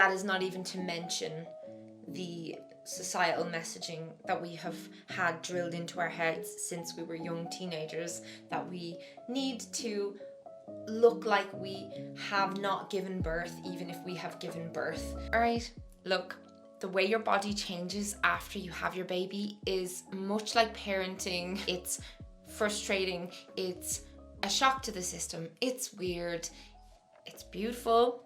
that is not even to mention the societal messaging that we have had drilled into our heads since we were young teenagers, that we need to look like we have not given birth even if we have given birth. Alright, look, the way your body changes after you have your baby is much like parenting. It's frustrating, it's a shock to the system, it's weird, it's beautiful,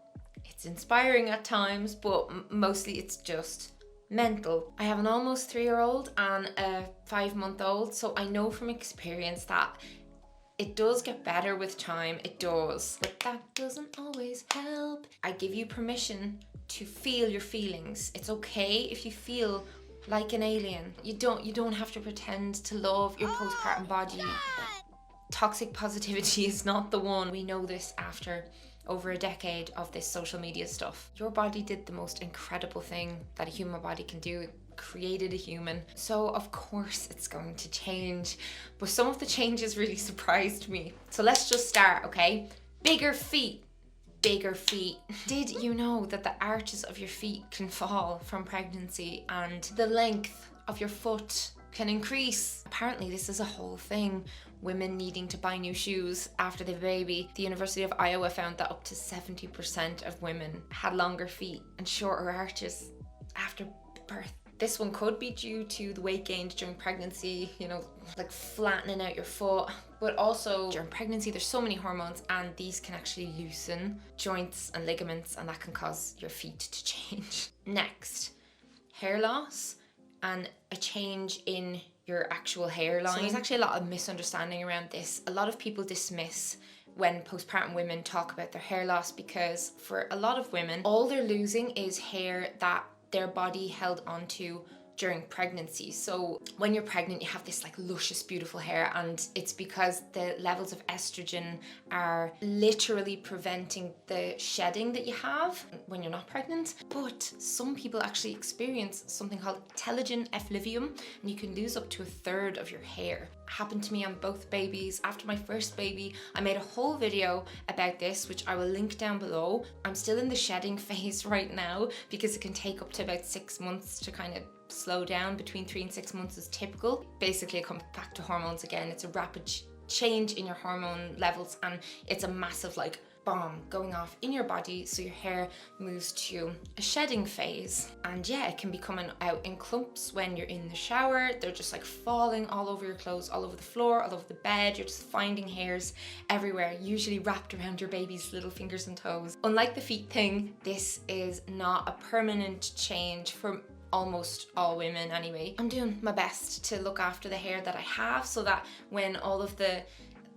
it's inspiring at times, but mostly it's just mental. I have an almost 3-year-old and a 5-month-old, so I know from experience that it does get better with time, it does, but that doesn't always help. I give you permission to feel your feelings. It's okay if you feel like an alien. You don't have to pretend to love your postpartum body. Toxic positivity is not the one. We know this after over a decade of this social media stuff. Your body did the most incredible thing that a human body can do. It created a human. So of course it's going to change, but some of the changes really surprised me. So let's just start, okay? Bigger feet. Bigger feet. Did you know that the arches of your feet can fall from pregnancy and the length of your foot can increase? Apparently this is a whole thing. Women needing to buy new shoes after they have a baby. The University of Iowa found that up to 70% of women had longer feet and shorter arches after birth. This one could be due to the weight gained during pregnancy, you know, like flattening out your foot. But also during pregnancy, there's so many hormones and these can actually loosen joints and ligaments, and that can cause your feet to change. Next, hair loss and a change in your actual hairline. So there's actually a lot of misunderstanding around this. A lot of people dismiss when postpartum women talk about their hair loss because for a lot of women, all they're losing is hair that their body held onto during pregnancy. So when you're pregnant, you have this like luscious, beautiful hair, and it's because the levels of estrogen are literally preventing the shedding that you have when you're not pregnant. But some people actually experience something called telogen effluvium, and you can lose up to 1/3 of your hair. Happened to me on both babies. After my first baby, I made a whole video about this, which I will link down below. I'm still in the shedding phase right now because it can take up to about 6 months to kind of slow down. Between 3 and 6 months is typical. Basically, it comes back to hormones again. It's a rapid change in your hormone levels, and it's a massive like bomb going off in your body, so your hair moves to a shedding phase. And yeah, it can be coming out in clumps when you're in the shower. They're just like falling all over your clothes, all over the floor, all over the bed. You're just finding hairs everywhere, usually wrapped around your baby's little fingers and toes. Unlike the feet thing, this is not a permanent change for almost all women anyway. I'm doing my best to look after the hair that I have so that when all of the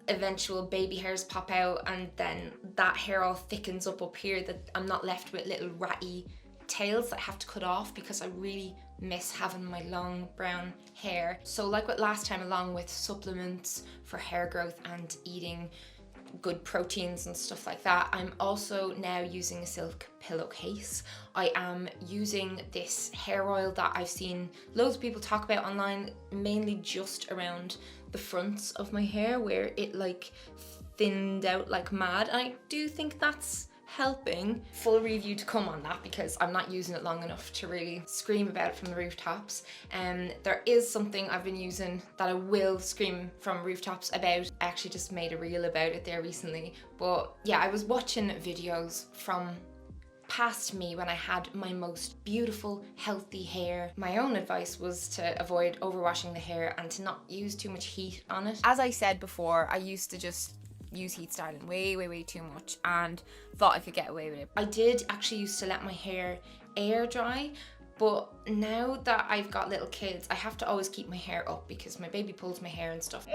eventual baby hairs pop out and then that hair all thickens up here, that I'm not left with little ratty tails that I have to cut off, because I really miss having my long brown hair. So like with last time, along with supplements for hair growth and eating good proteins and stuff like that, I'm also now using a silk pillowcase. I am using this hair oil that I've seen loads of people talk about online, mainly just around the fronts of my hair where it like thinned out like mad, and I do think that's helping. Full review to come on that because I'm not using it long enough to really scream about it from the rooftops. There is something I've been using that I will scream from rooftops about. I actually just made a reel about it there recently. But yeah, I was watching videos from past me when I had my most beautiful, healthy hair. My own advice was to avoid overwashing the hair and to not use too much heat on it. As I said before, I used to just use heat styling way too much and thought I could get away with it. I did actually used to let my hair air dry, but now that I've got little kids, I have to always keep my hair up because my baby pulls my hair and stuff.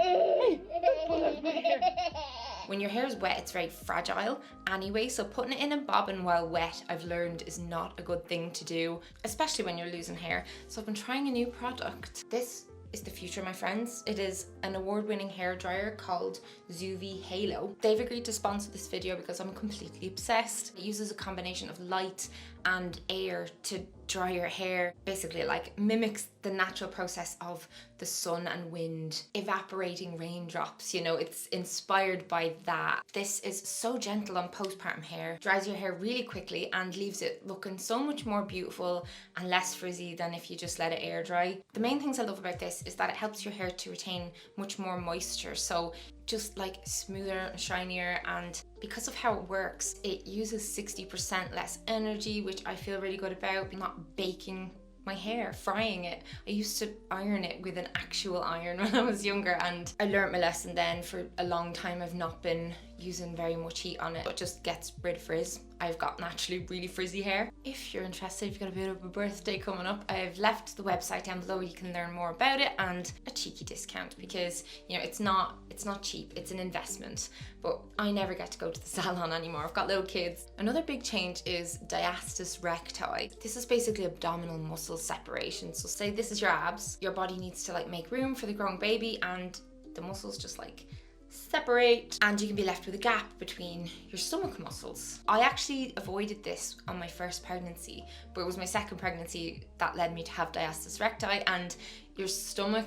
When your hair is wet, it's very fragile anyway, so putting it in a bobbin while wet, I've learned, is not a good thing to do, especially when you're losing hair. So I've been trying a new product. This is the future, my friends. It is an award-winning hairdryer called Zuvi Halo. They've agreed to sponsor this video because I'm completely obsessed. It uses a combination of light and air to dry your hair. Basically like mimics the natural process of the sun and wind evaporating raindrops, you know, it's inspired by that. This is so gentle on postpartum hair, dries your hair really quickly and leaves it looking so much more beautiful and less frizzy than if you just let it air dry. The main things I love about this is that it helps your hair to retain much more moisture, so just like smoother and shinier, and because of how it works, it uses 60% less energy, which I feel really good about. I'm not baking my hair, frying it. I used to iron it with an actual iron when I was younger, and I learnt my lesson then. For a long time I've not been using very much heat on it. It just gets rid of frizz. I've got naturally really frizzy hair. If you're interested, if you've got a bit of a birthday coming up, I've left the website down below. You can learn more about it, and a cheeky discount, because you know it's not cheap, it's an investment. But I never get to go to the salon anymore. I've got little kids. Another big change is diastis recti. This is basically abdominal muscle separation. So say this is your abs, your body needs to like make room for the growing baby, and the muscles just like separate, and you can be left with a gap between your stomach muscles. I actually avoided this on my first pregnancy, but it was my second pregnancy that led me to have diastis recti, and your stomach,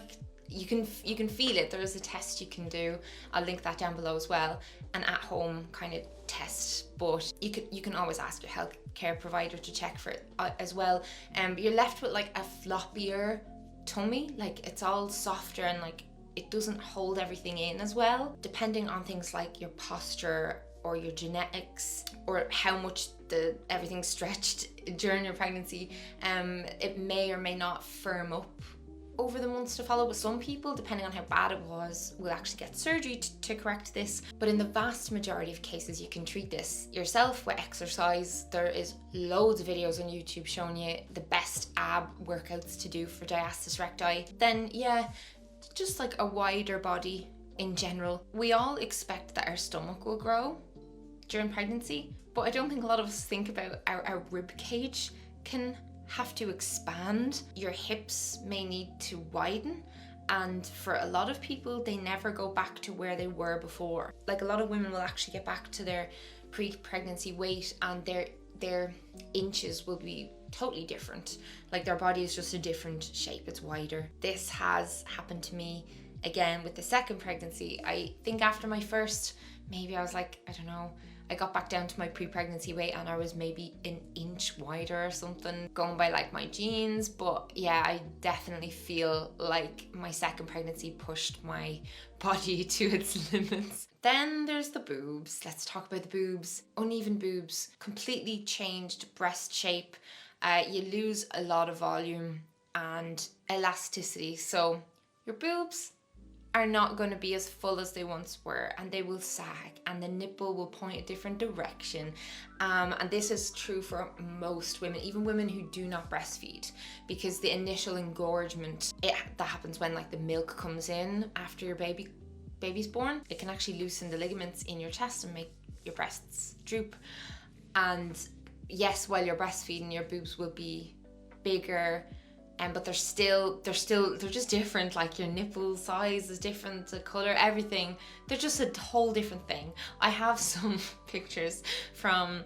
you can feel it. There is a test you can do. I'll link that down below as well, an at-home kind of test, but you can always ask your healthcare provider to check for it as well. But you're left with like a floppier tummy, like it's all softer and like it doesn't hold everything in as well. Depending on things like your posture or your genetics or how much everything's stretched during your pregnancy, it may or may not firm up over the months to follow. But some people, depending on how bad it was, will actually get surgery to correct this. But in the vast majority of cases, you can treat this yourself with exercise. There is loads of videos on YouTube showing you the best ab workouts to do for diastis recti. Then yeah, just like a wider body in general. We all expect that our stomach will grow during pregnancy, but I don't think a lot of us think about our rib cage can have to expand. Your hips may need to widen, and for a lot of people, they never go back to where they were before. Like a lot of women will actually get back to their pre-pregnancy weight, and their inches will be totally different. Like their body is just a different shape, it's wider. This has happened to me again with the second pregnancy. I think after my first, maybe I was like, I don't know, I got back down to my pre-pregnancy weight and I was maybe an inch wider or something, going by like my genes. But yeah, I definitely feel like my second pregnancy pushed my body to its limits. Then there's the boobs. Let's talk about the boobs. Uneven boobs, completely changed breast shape. You lose a lot of volume and elasticity. So your boobs are not going to be as full as they once were, and they will sag, and the nipple will point a different direction. And this is true for most women, even women who do not breastfeed, because the initial engorgement, that happens when like the milk comes in after your baby's born. It can actually loosen the ligaments in your chest and make your breasts droop. And yes, while you're breastfeeding, your boobs will be bigger, but they're just different. Like your nipple size is different, the color, everything. They're just a whole different thing. I have some pictures from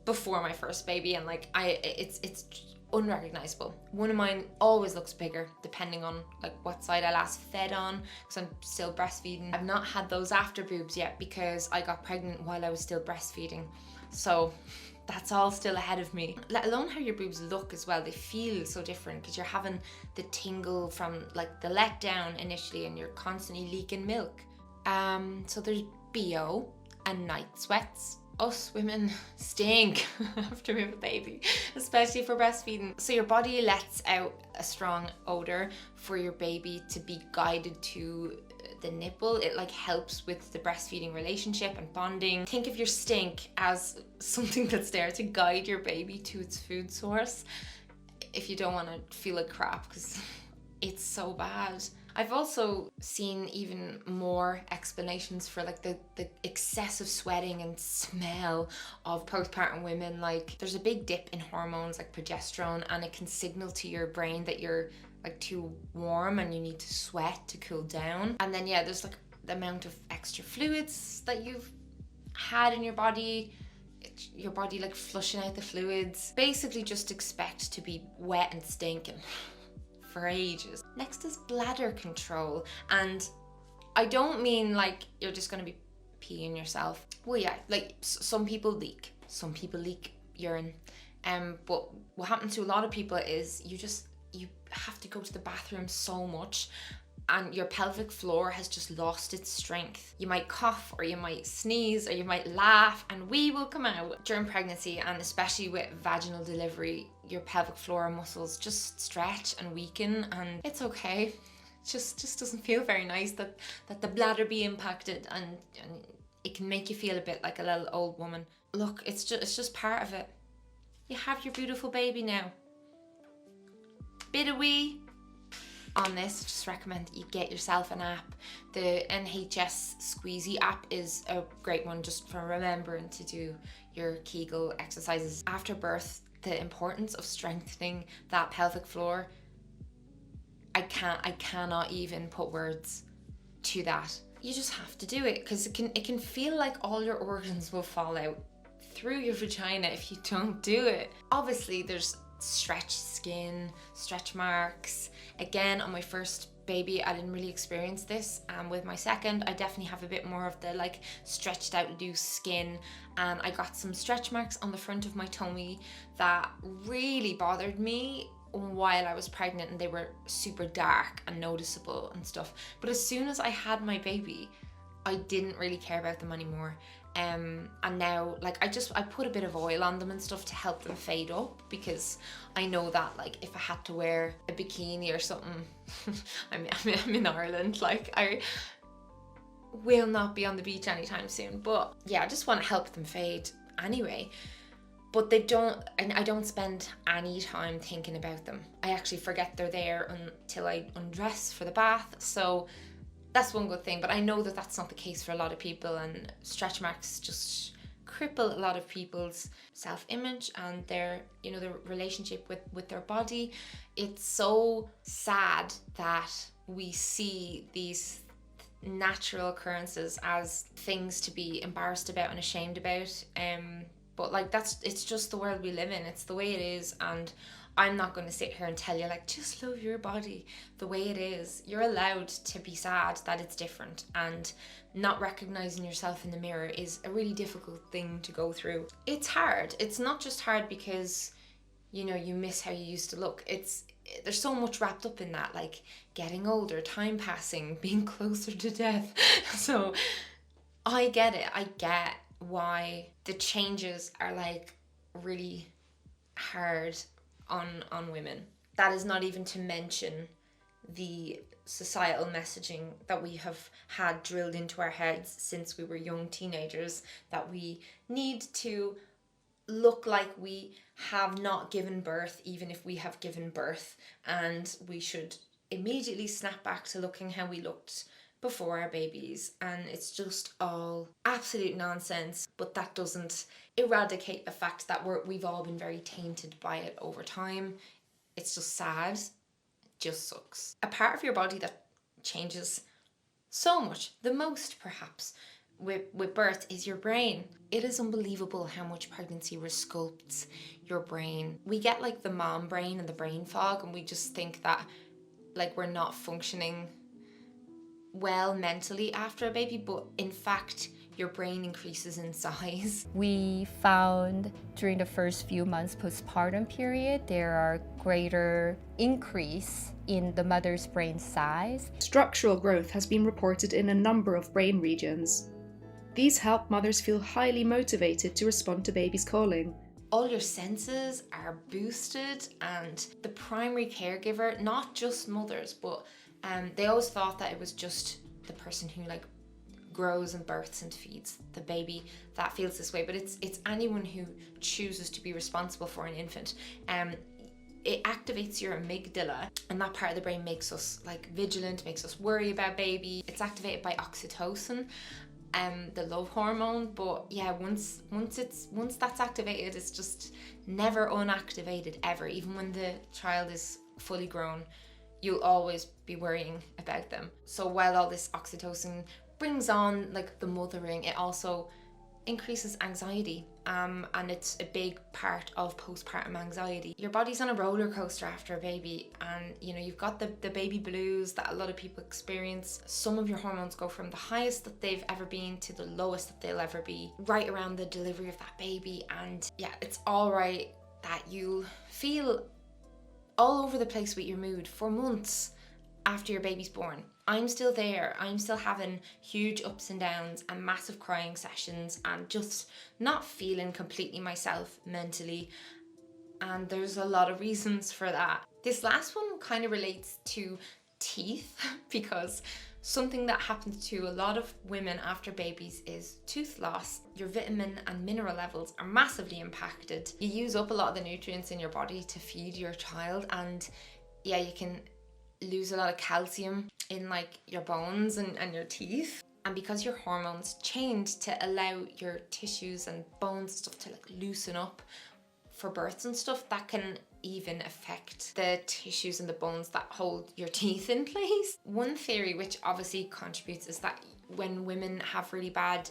before my first baby, and like it's unrecognizable. One of mine always looks bigger depending on like what side I last fed on, because I'm still breastfeeding. I've not had those after boobs yet because I got pregnant while I was still breastfeeding. So that's all still ahead of me. Let alone how your boobs look as well. They feel so different because you're having the tingle from like the letdown initially, and you're constantly leaking milk. So there's BO and night sweats. Us women stink after we have a baby, especially for breastfeeding. So your body lets out a strong odor for your baby to be guided to the nipple. It like helps with the breastfeeding relationship and bonding. Think of your stink as something that's there to guide your baby to its food source if you don't want to feel like crap, because it's so bad. I've also seen even more explanations for like the excessive sweating and smell of postpartum women. Like there's a big dip in hormones like progesterone, and it can signal to your brain that you're like too warm and you need to sweat to cool down. And then yeah, there's like the amount of extra fluids that you've had in your body. your body like flushing out the fluids. Basically just expect to be wet and stinking for ages. Next is bladder control, and I don't mean like you're just gonna be peeing yourself. Well, yeah, like some people leak urine, but what happens to a lot of people is you have to go to the bathroom so much, and your pelvic floor has just lost its strength. You might cough, or you might sneeze, or you might laugh, and wee will come out. During pregnancy, and especially with vaginal delivery, your pelvic floor muscles just stretch and weaken, and it's okay. It just doesn't feel very nice that the bladder be impacted, and it can make you feel a bit like a little old woman. Look, it's just part of it. You have your beautiful baby now. Bit of wee. On this, just recommend that you get yourself an app. The NHS Squeezy app is a great one just for remembering to do your Kegel exercises. After birth, the importance of strengthening that pelvic floor, I cannot even put words to that. You just have to do it, because it can feel like all your organs will fall out through your vagina if you don't do it. Obviously, there's stretch skin, stretch marks. Again, on my first baby, I didn't really experience this. With my second, I definitely have a bit more of the like stretched out loose skin, and I got some stretch marks on the front of my tummy that really bothered me while I was pregnant, and they were super dark and noticeable and stuff. But as soon as I had my baby, I didn't really care about them anymore. And now, like, I put a bit of oil on them and stuff to help them fade up, because I know that, like, if I had to wear a bikini or something, I'm in Ireland, like, I will not be on the beach anytime soon. But yeah, I just want to help them fade anyway. But I don't spend any time thinking about them. I actually forget they're there until I undress for the bath. So that's one good thing, but I know that that's not the case for a lot of people, and stretch marks just cripple a lot of people's self-image and their relationship with their body. It's so sad that we see these natural occurrences as things to be embarrassed about and ashamed about. But like it's just the world we live in. It's the way it is, and I'm not going to sit here and tell you like, just love your body the way it is. You're allowed to be sad that it's different, and not recognizing yourself in the mirror is a really difficult thing to go through. It's hard. It's not just hard because, you miss how you used to look. There's so much wrapped up in that, like getting older, time passing, being closer to death. So I get it. I get why the changes are like really hard on women. That is not even to mention the societal messaging that we have had drilled into our heads since we were young teenagers, that we need to look like we have not given birth even if we have given birth, and we should immediately snap back to looking how we looked before our babies. And it's just all absolute nonsense, but that doesn't eradicate the fact that we've all been very tainted by it over time. It's just sad. It just sucks. A part of your body that changes so much, the most perhaps, with birth is your brain. It is unbelievable how much pregnancy resculpts your brain. We get like the mom brain and the brain fog, and we just think that like we're not functioning well mentally after a baby, but in fact your brain increases in size. We found during the first few months postpartum period there are greater increase in the mother's brain size. Structural growth has been reported in a number of brain regions. These help mothers feel highly motivated to respond to baby's calling. All your senses are boosted, and the primary caregiver, not just mothers, but they always thought that it was just the person who like grows and births and feeds the baby that feels this way, but it's anyone who chooses to be responsible for an infant. It activates your amygdala, and that part of the brain makes us like vigilant, makes us worry about baby. It's activated by oxytocin, the love hormone. But yeah, once that's activated, it's just never unactivated ever. Even when the child is fully grown, you'll always be worrying about them. So while all this oxytocin brings on like the mothering, it also increases anxiety. and it's a big part of postpartum anxiety. Your body's on a roller coaster after a baby, and you know, you've got the baby blues that a lot of people experience. Some of your hormones go from the highest that they've ever been to the lowest that they'll ever be right around the delivery of that baby. And yeah, it's all right that you feel all over the place with your mood for months after your baby's born. I'm still there. I'm still having huge ups and downs and massive crying sessions and just not feeling completely myself mentally. And there's a lot of reasons for that. This last one kind of relates to teeth because something that happens to a lot of women after babies is tooth loss. Your vitamin and mineral levels are massively impacted. You use up a lot of the nutrients in your body to feed your child, and yeah, you can lose a lot of calcium in like your bones and your teeth. And because your hormones change to allow your tissues and bones and stuff to like loosen up for births and stuff, that can even affect the tissues and the bones that hold your teeth in place. One theory which obviously contributes is that when women have really bad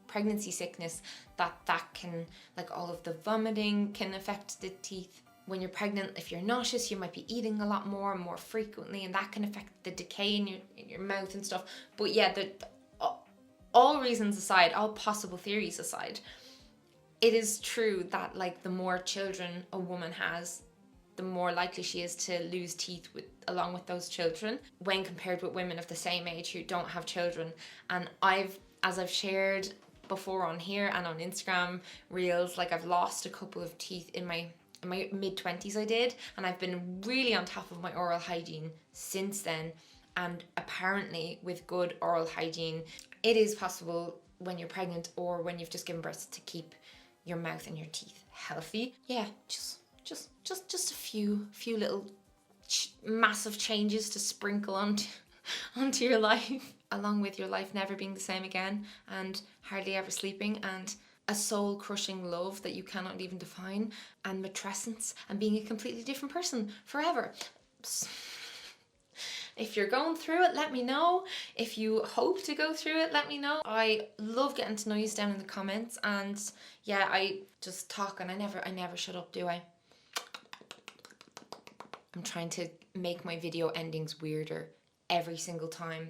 pregnancy sickness, that can, like all of the vomiting can affect the teeth. When you're pregnant, if you're nauseous, you might be eating a lot more and more frequently, and that can affect the decay in your mouth and stuff. But yeah, all reasons aside, all possible theories aside, it is true that like the more children a woman has, the more likely she is to lose teeth along with those children when compared with women of the same age who don't have children. And as I've shared before on here and on Instagram reels, like I've lost a couple of teeth in my mid-20s I did, and I've been really on top of my oral hygiene since then. And apparently with good oral hygiene, it is possible when you're pregnant or when you've just given birth to keep your mouth and your teeth healthy. Yeah, just a few little massive changes to sprinkle onto your life, along with your life never being the same again and hardly ever sleeping and a soul-crushing love that you cannot even define, and matrescence and being a completely different person forever. If you're going through it, let me know. If you hope to go through it, let me know. I love getting to know you down in the comments, and yeah, I just talk and I never shut up, do I? I'm trying to make my video endings weirder every single time.